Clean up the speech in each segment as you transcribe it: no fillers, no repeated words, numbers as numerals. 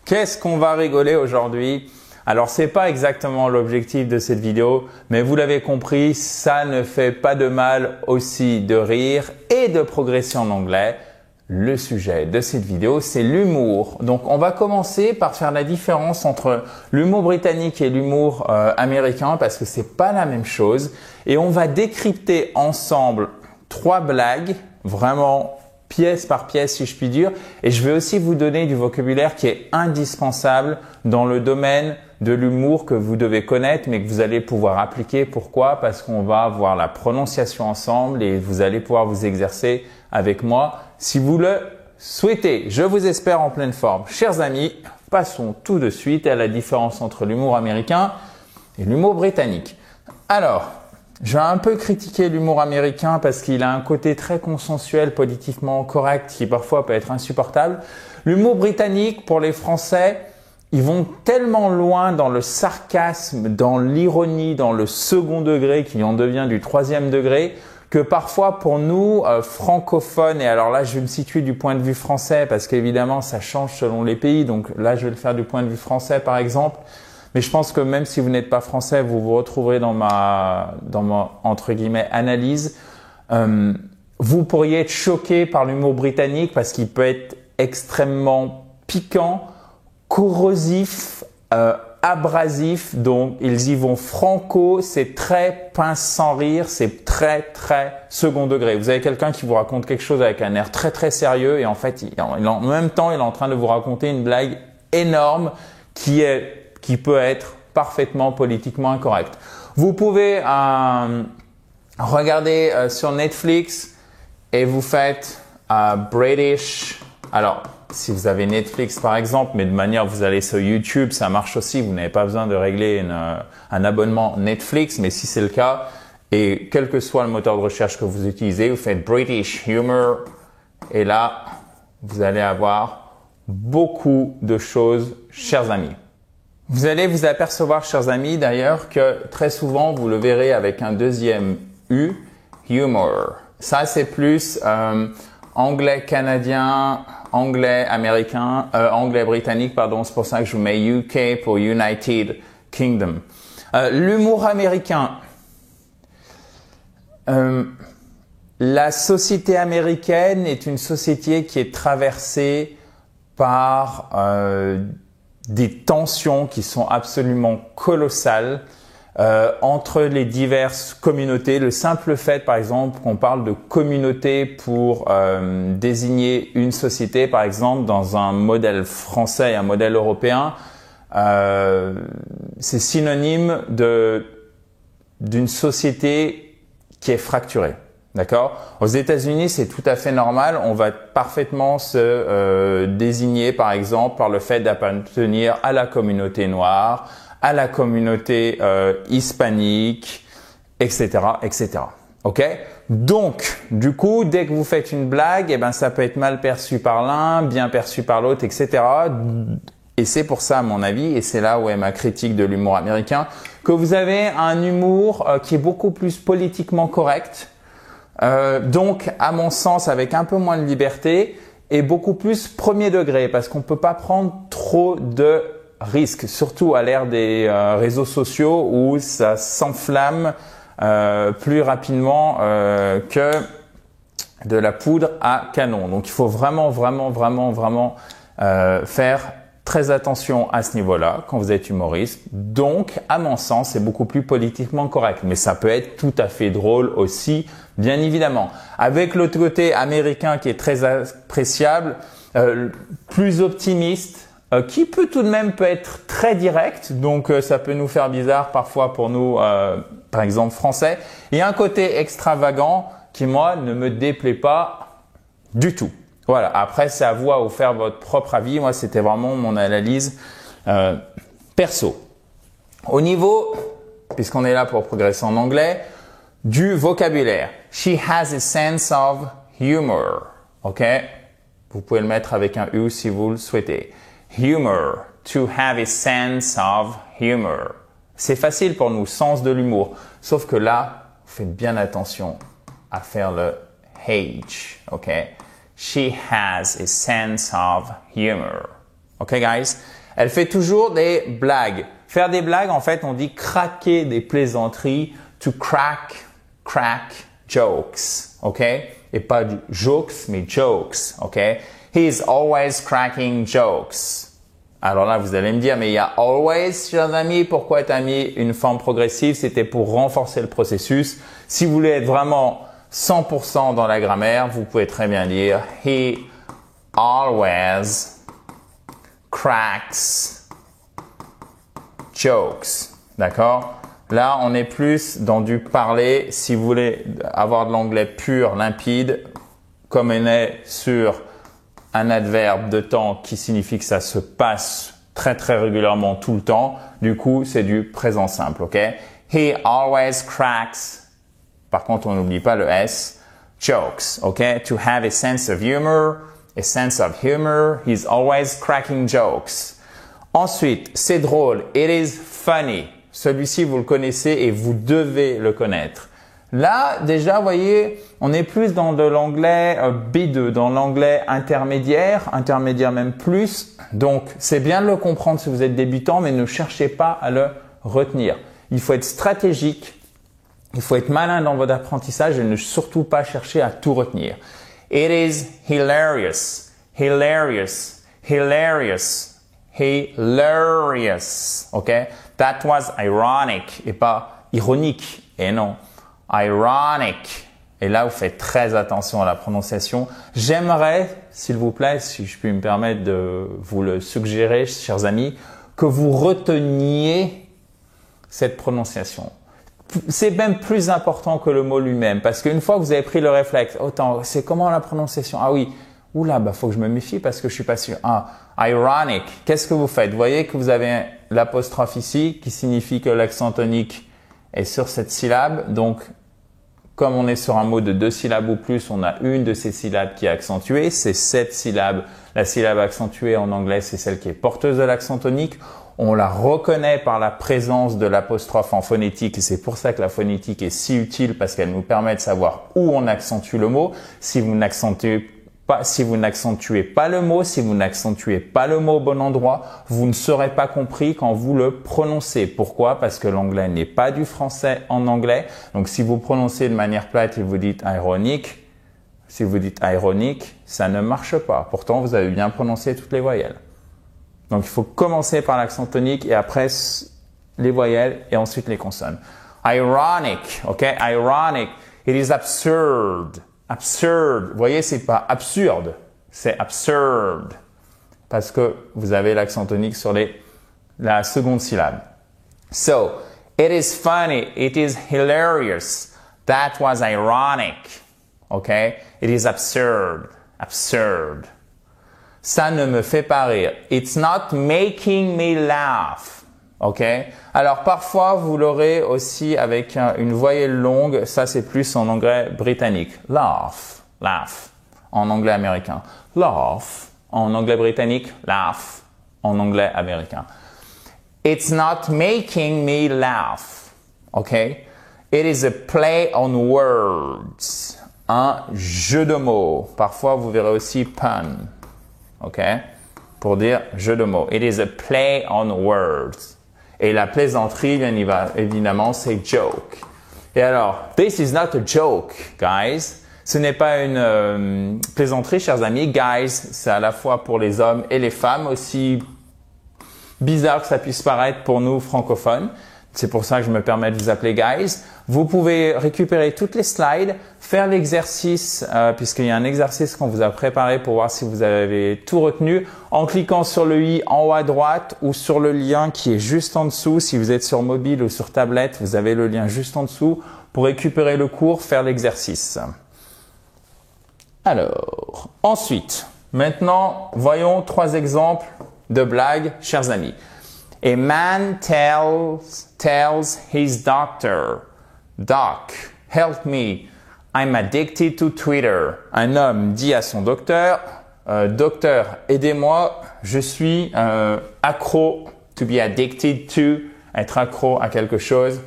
Qu'est-ce qu'on va rigoler aujourd'hui? Alors, c'est pas exactement l'objectif de cette vidéo, mais vous l'avez compris, ça ne fait pas de mal aussi de rire et de progresser en anglais. Le sujet de cette vidéo, c'est l'humour. Donc, on va commencer par faire la différence entre l'humour britannique et l'humour américain parce que c'est pas la même chose. Et on va décrypter ensemble 3 blagues, vraiment pièce par pièce si je puis dire. Et je vais aussi vous donner du vocabulaire qui est indispensable dans le domaine de l'humour que vous devez connaître mais que vous allez pouvoir appliquer. Pourquoi? Parce qu'on va voir la prononciation ensemble et vous allez pouvoir vous exercer avec moi si vous le souhaitez. Je vous espère en pleine forme. Chers amis, passons tout de suite à la différence entre l'humour américain et l'humour britannique. Alors, je vais un peu critiquer l'humour américain parce qu'il a un côté très consensuel, politiquement correct, qui parfois peut être insupportable. L'humour britannique, pour les Français, ils vont tellement loin dans le sarcasme, dans l'ironie, dans le second degré qui en devient du 3e degré, que parfois pour nous, francophones, et alors là je vais me situer du point de vue français parce qu'évidemment ça change selon les pays, donc là je vais le faire du point de vue français par exemple, mais je pense que même si vous n'êtes pas français, vous vous retrouverez dans ma entre guillemets analyse. Vous pourriez être choqué par l'humour britannique parce qu'il peut être extrêmement piquant, corrosif, abrasif, donc ils y vont franco, c'est très pince sans rire, c'est très second degré. Vous avez quelqu'un qui vous raconte quelque chose avec un air très sérieux et en fait, en même temps, il est en train de vous raconter une blague énorme qui peut être parfaitement politiquement incorrecte. Vous pouvez regarder sur Netflix et vous faites British. Alors, si vous avez Netflix par exemple, mais de manière vous allez sur YouTube, ça marche aussi. Vous n'avez pas besoin de régler un abonnement Netflix, mais si c'est le cas, et quel que soit le moteur de recherche que vous utilisez, vous faites British Humor et là, vous allez avoir beaucoup de choses, chers amis. Vous allez vous apercevoir, chers amis, d'ailleurs, que très souvent, vous le verrez avec un deuxième U, humor. Ça, c'est plus anglais canadien, anglais américain, anglais britannique, pardon. C'est pour ça que je vous mets UK pour United Kingdom. L'humour américain. La société américaine est une société qui est traversée par des tensions qui sont absolument colossales entre les diverses communautés. Le simple fait, par exemple, qu'on parle de communauté pour désigner une société, par exemple, dans un modèle français et un modèle européen, c'est synonyme d'une société qui est fracturée. D'accord? Aux États-Unis, c'est tout à fait normal. On va parfaitement se désigner, par exemple, par le fait d'appartenir à la communauté noire, à la communauté hispanique, etc., etc. Ok? Donc, du coup, dès que vous faites une blague, eh ben, ça peut être mal perçu par l'un, bien perçu par l'autre, etc. Et c'est pour ça, à mon avis, et c'est là où est ma critique de l'humour américain, que vous avez un humour qui est beaucoup plus politiquement correct. Donc, à mon sens, avec un peu moins de liberté et beaucoup plus premier degré parce qu'on peut pas prendre trop de risques, surtout à l'ère des réseaux sociaux où ça s'enflamme plus rapidement que de la poudre à canon. Donc, il faut vraiment faire très attention à ce niveau-là quand vous êtes humoriste. Donc, à mon sens, c'est beaucoup plus politiquement correct. Mais ça peut être tout à fait drôle aussi, bien évidemment. Avec l'autre côté américain qui est très appréciable, plus optimiste, qui peut tout de même être très direct. Donc, ça peut nous faire bizarre parfois pour nous, par exemple, français. Et un côté extravagant qui, moi, ne me déplaît pas du tout. Voilà, après c'est à vous à vous faire votre propre avis. Moi, c'était vraiment mon analyse perso. Au niveau, puisqu'on est là pour progresser en anglais, du vocabulaire. She has a sense of humor. Ok? Vous pouvez le mettre avec un U si vous le souhaitez. Humor. To have a sense of humor. C'est facile pour nous, sens de l'humour. Sauf que là, faites bien attention à faire le H. Ok? She has a sense of humor. Ok, guys? Elle fait toujours des blagues. Faire des blagues, en fait, on dit craquer des plaisanteries. To crack jokes. Ok? Et pas du jokes, mais jokes. Ok? He is always cracking jokes. Alors là, vous allez me dire, mais il y a always, chers amis, pourquoi tu as mis une forme progressive? C'était pour renforcer le processus. Si vous voulez être vraiment 100% dans la grammaire, vous pouvez très bien dire he always cracks jokes. D'accord? Là, on est plus dans du parler. Si vous voulez avoir de l'anglais pur, limpide, comme on est sur un adverbe de temps qui signifie que ça se passe très régulièrement tout le temps. Du coup, c'est du présent simple, ok? He always cracks. Par contre, on n'oublie pas le S. Jokes, ok? To have a sense of humor. He's always cracking jokes. Ensuite, c'est drôle. It is funny. Celui-ci, vous le connaissez et vous devez le connaître. Là, déjà, vous voyez, on est plus dans de l'anglais B2, dans l'anglais intermédiaire même plus. Donc, c'est bien de le comprendre si vous êtes débutant, mais ne cherchez pas à le retenir. Il faut être stratégique, il faut être malin dans votre apprentissage et ne surtout pas chercher à tout retenir. It is hilarious. Ok? That was ironic et pas ironique. Et non. Ironic. Et là, vous faites très attention à la prononciation. J'aimerais, s'il vous plaît, si je puis me permettre de vous le suggérer, chers amis, que vous reteniez cette prononciation. C'est même plus important que le mot lui-même, parce qu'une fois que vous avez pris le réflexe, c'est comment la prononciation? Ah oui, oula, faut que je me méfie parce que je suis pas sûr. Ah, ironic. Qu'est-ce que vous faites? Vous voyez que vous avez l'apostrophe ici, qui signifie que l'accent tonique est sur cette syllabe. Donc, comme on est sur un mot de 2 syllabes ou plus, on a une de ces syllabes qui est accentuée. C'est cette syllabe. La syllabe accentuée en anglais, c'est celle qui est porteuse de l'accent tonique. On la reconnaît par la présence de l'apostrophe en phonétique et c'est pour ça que la phonétique est si utile parce qu'elle nous permet de savoir où on accentue le mot. Si vous n'accentuez pas le mot, si vous n'accentuez pas le mot au bon endroit, vous ne serez pas compris quand vous le prononcez. Pourquoi? Parce que l'anglais n'est pas du français en anglais. Donc, si vous prononcez de manière plate et vous dites ironique, ça ne marche pas. Pourtant, vous avez bien prononcé toutes les voyelles. Donc, il faut commencer par l'accent tonique et après les voyelles et ensuite les consonnes. Ironic, ok? Ironic. It is absurd. Absurd. Vous voyez, c'est pas absurde, c'est absurd. Parce que vous avez l'accent tonique sur la seconde syllabe. So, it is funny. It is hilarious. That was ironic. Okay? It is absurd. Absurd. Ça ne me fait pas rire. It's not making me laugh. Ok? Alors parfois vous l'aurez aussi avec une voyelle longue. Ça c'est plus en anglais britannique. Laugh, laugh. En anglais américain. Laugh. En anglais britannique. Laugh. En anglais américain. It's not making me laugh. Ok? It is a play on words. Un jeu de mots. Parfois vous verrez aussi pun. Ok? Pour dire jeu de mots. It is a play on words. Et la plaisanterie, bien évidemment, c'est joke. Et alors, this is not a joke, guys. Ce n'est pas une plaisanterie, chers amis. Guys, c'est à la fois pour les hommes et les femmes, aussi bizarre que ça puisse paraître pour nous francophones. C'est pour ça que je me permets de vous appeler guys. Vous pouvez récupérer toutes les slides, faire l'exercice, puisqu'il y a un exercice qu'on vous a préparé pour voir si vous avez tout retenu, en cliquant sur le i en haut à droite ou sur le lien qui est juste en dessous. Si vous êtes sur mobile ou sur tablette, vous avez le lien juste en dessous pour récupérer le cours, faire l'exercice. Alors, ensuite, maintenant, voyons 3 exemples de blagues, chers amis. A man tells his doctor, Doc, help me, I'm addicted to Twitter. Un homme dit à son docteur, Docteur, aidez-moi, je suis accro, to be addicted to, être accro à quelque chose.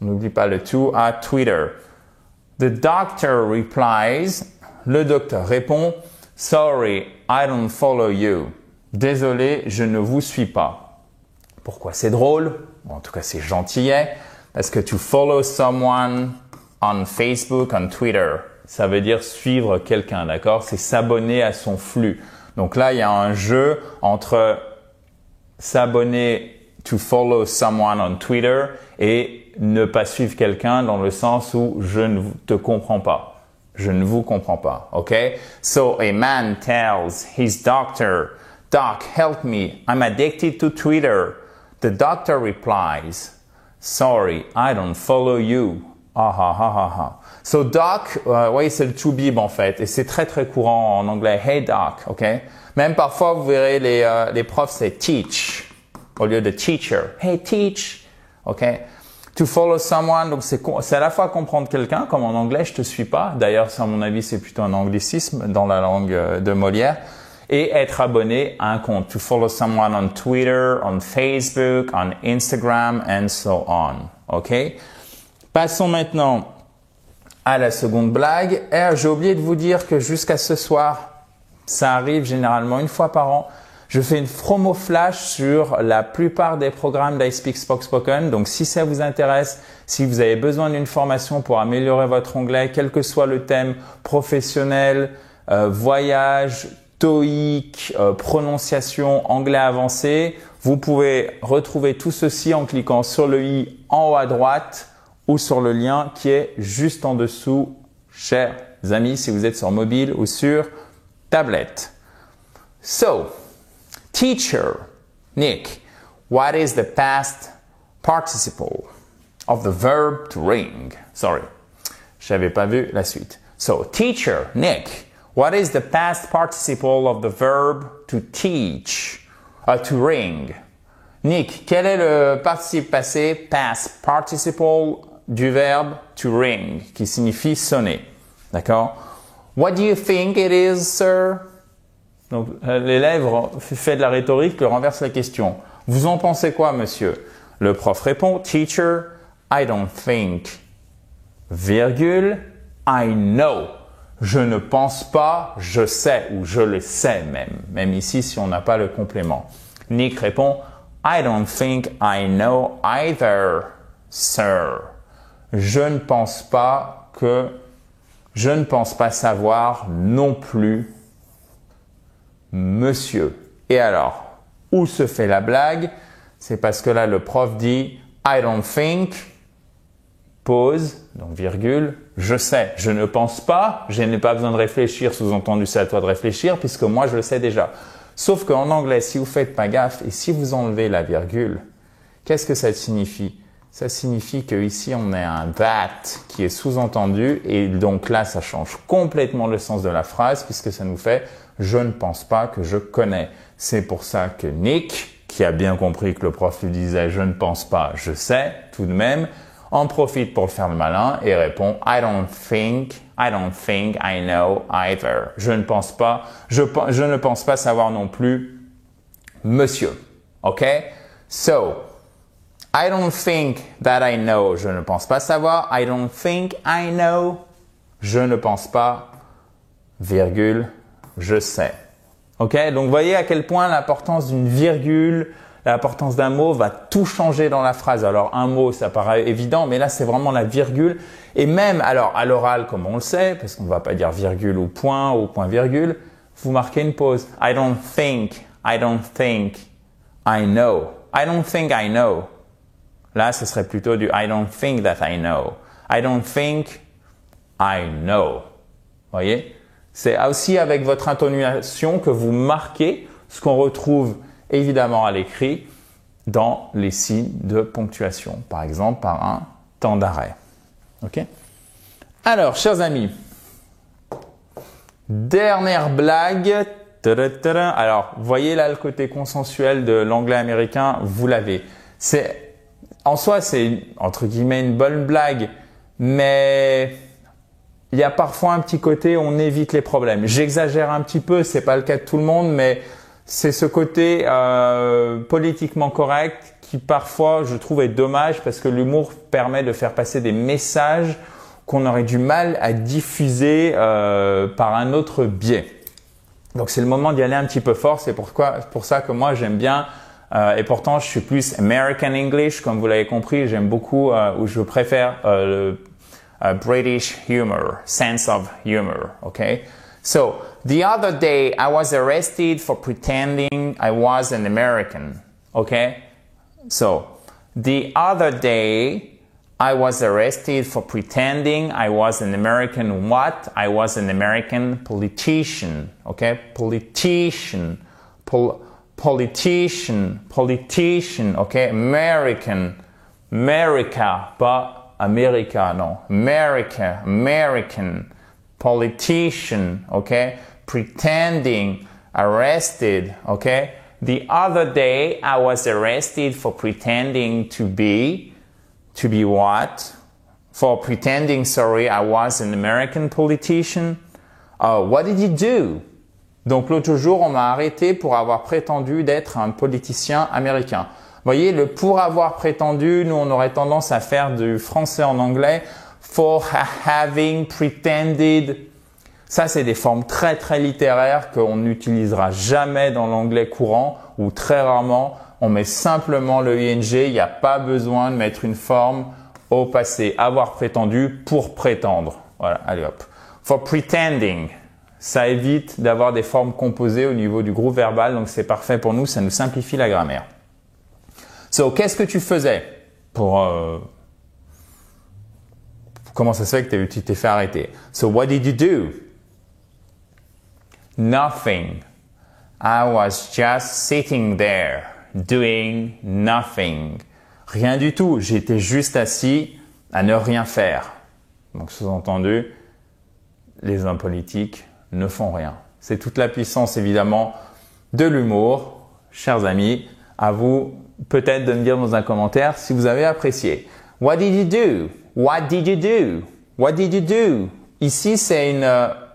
N'oublie pas le to, à Twitter. The doctor replies, le docteur répond, Sorry, I don't follow you. Désolé, je ne vous suis pas. Pourquoi c'est drôle? Bon, en tout cas, c'est gentillet. Parce que to follow someone on Facebook, on Twitter, ça veut dire suivre quelqu'un, d'accord? C'est s'abonner à son flux. Donc là, il y a un jeu entre s'abonner to follow someone on Twitter et ne pas suivre quelqu'un dans le sens où je ne te comprends pas. Je ne vous comprends pas, ok? So a man tells his doctor, Doc, help me. I'm addicted to Twitter. The doctor replies, Sorry, I don't follow you. Ah ah ah ah ah. So Doc, oui, c'est le to be en fait, et c'est très très courant en anglais. Hey Doc, ok? Même parfois vous verrez les profs c'est teach au lieu de teacher. Hey teach, ok? To follow someone, donc c'est à la fois comprendre quelqu'un, comme en anglais je te suis pas. D'ailleurs, à mon avis, c'est plutôt un anglicisme dans la langue de Molière. Et être abonné à un compte. To follow someone on Twitter, on Facebook, on Instagram, and so on. OK? Passons maintenant à la seconde blague. J'ai oublié de vous dire que jusqu'à ce soir, ça arrive généralement une fois par an, je fais une promo flash sur la plupart des programmes d'iSpeak Spoken. Donc, si ça vous intéresse, si vous avez besoin d'une formation pour améliorer votre anglais, quel que soit le thème professionnel, voyage, TOEIC, prononciation, anglais avancé, vous pouvez retrouver tout ceci en cliquant sur le i en haut à droite ou sur le lien qui est juste en dessous, chers amis, si vous êtes sur mobile ou sur tablette. So, teacher, Nick, what is the past participle of the verb to ring? Sorry, j'avais pas vu la suite. So, teacher, Nick, what is the past participle of the verb to teach, to ring? Nick, quel est le participe passé past participle du verbe to ring, qui signifie sonner? D'accord? What do you think it is, sir? Donc, l'élève fait de la rhétorique, le renverse la question. Vous en pensez quoi, monsieur? Le prof répond, Teacher, I don't think, virgule, I know. Je ne pense pas, je sais, ou je le sais même. Même ici, si on n'a pas le complément. Nick répond, I don't think I know either, sir. Je ne pense pas savoir non plus, monsieur. Et alors, où se fait la blague? C'est parce que là, le prof dit I don't think, pause, donc virgule, je sais. Je ne pense pas, je n'ai pas besoin de réfléchir, sous-entendu c'est à toi de réfléchir, puisque moi je le sais déjà. Sauf qu'en anglais, si vous faites pas gaffe et si vous enlevez la virgule, qu'est-ce que ça signifie? Ça signifie que ici on a un that qui est sous-entendu et donc là ça change complètement le sens de la phrase puisque ça nous fait je ne pense pas que je connais. C'est pour ça que Nick, qui a bien compris que le prof lui disait je ne pense pas, je sais tout de même, en profite pour faire le malin et répond I don't think I know either. Je ne pense pas savoir non plus monsieur. OK? So, I don't think that I know. Je ne pense pas savoir. I don't think I know. Je ne pense pas, virgule, je sais. OK? Donc, vous voyez à quel point l'importance d'une virgule, l'importance d'un mot va tout changer dans la phrase. Alors, un mot, ça paraît évident, mais là, c'est vraiment la virgule. Et même, alors, à l'oral, comme on le sait, parce qu'on ne va pas dire virgule ou point virgule, vous marquez une pause. I don't think I know. I don't think I know. Là, ce serait plutôt du I don't think that I know. I don't think I know. Voyez? C'est aussi avec votre intonation que vous marquez ce qu'on retrouve évidemment à l'écrit dans les signes de ponctuation. Par exemple, par un temps d'arrêt. OK? Alors, chers amis, dernière blague. Alors, voyez là le côté consensuel de l'anglais américain, vous l'avez. En soi, c'est entre guillemets une bonne blague, mais il y a parfois un petit côté où on évite les problèmes. J'exagère un petit peu, c'est pas le cas de tout le monde, mais c'est ce côté politiquement correct qui parfois, je trouve, est dommage parce que l'humour permet de faire passer des messages qu'on aurait du mal à diffuser par un autre biais. Donc c'est le moment d'y aller un petit peu fort. C'est pour ça que moi j'aime bien et pourtant je suis plus American English, comme vous l'avez compris. J'aime beaucoup ou je préfère le British humor, sense of humor. Okay. So the other day I was arrested for pretending I was an American. Okay. So the other day I was arrested for pretending I was an American what? I was an American politician. Okay? Politician. Politician. Okay? American. America. Pas America, non. American. Politician. Okay? Pretending. Arrested. Okay? The other day I was arrested for pretending to be what? For pretending, I was an American politician. What did you do? Donc l'autre jour, on m'a arrêté pour avoir prétendu d'être un politicien américain. Vous voyez, le pour avoir prétendu, nous on aurait tendance à faire du français en anglais. For having pretended. Ça, c'est des formes très très littéraires qu'on n'utilisera jamais dans l'anglais courant ou très rarement. On met simplement le ing, il n'y a pas besoin de mettre une forme au passé. Avoir prétendu pour prétendre. Voilà, allez hop. For pretending, ça évite d'avoir des formes composées au niveau du groupe verbal, donc c'est parfait pour nous, ça nous simplifie la grammaire. So, qu'est-ce que tu faisais pour comment ça se fait que tu t'es fait arrêter? So, what did you do? Nothing. I was just sitting there. Doing nothing. Rien du tout. J'étais juste assis à ne rien faire. Donc, sous-entendu, les hommes politiques ne font rien. C'est toute la puissance, évidemment, de l'humour. Chers amis, à vous peut-être de me dire dans un commentaire si vous avez apprécié. What did you do? What did you do? What did you do? Ici, c'est une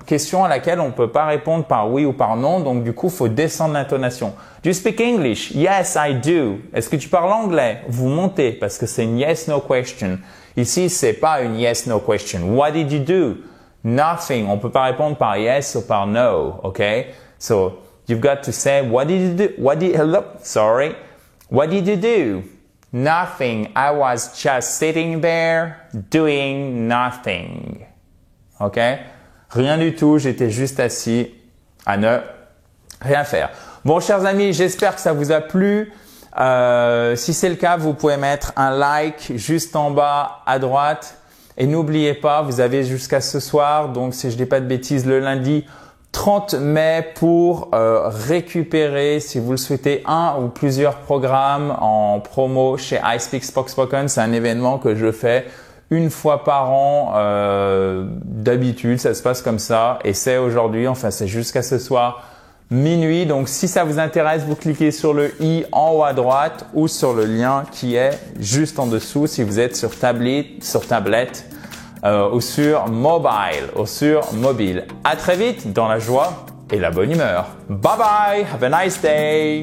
question à laquelle on ne peut pas répondre par oui ou par non, donc du coup, il faut descendre l'intonation. Do you speak English? Yes, I do. Est-ce que tu parles anglais? Vous montez parce que c'est une yes-no question. Ici, c'est pas une yes-no question. What did you do? Nothing. On peut pas répondre par yes ou par no, okay? So, you've got to say, what did you do? What did you do? Nothing. I was just sitting there doing nothing. Okay? Rien du tout, j'étais juste assis à ne rien faire. Bon, chers amis, j'espère que ça vous a plu. Si c'est le cas, vous pouvez mettre un like juste en bas à droite. Et n'oubliez pas, vous avez jusqu'à ce soir, donc si je dis pas de bêtises, le lundi 30 mai pour récupérer, si vous le souhaitez, un ou plusieurs programmes en promo chez iSpeak Spoken. C'est un événement que je fais une fois par an. D'habitude, ça se passe comme ça. Et c'est aujourd'hui, enfin c'est jusqu'à ce soir, minuit. Donc si ça vous intéresse, vous cliquez sur le i en haut à droite ou sur le lien qui est juste en dessous si vous êtes sur tablette ou sur mobile. À très vite dans la joie et la bonne humeur. Bye bye, have a nice day.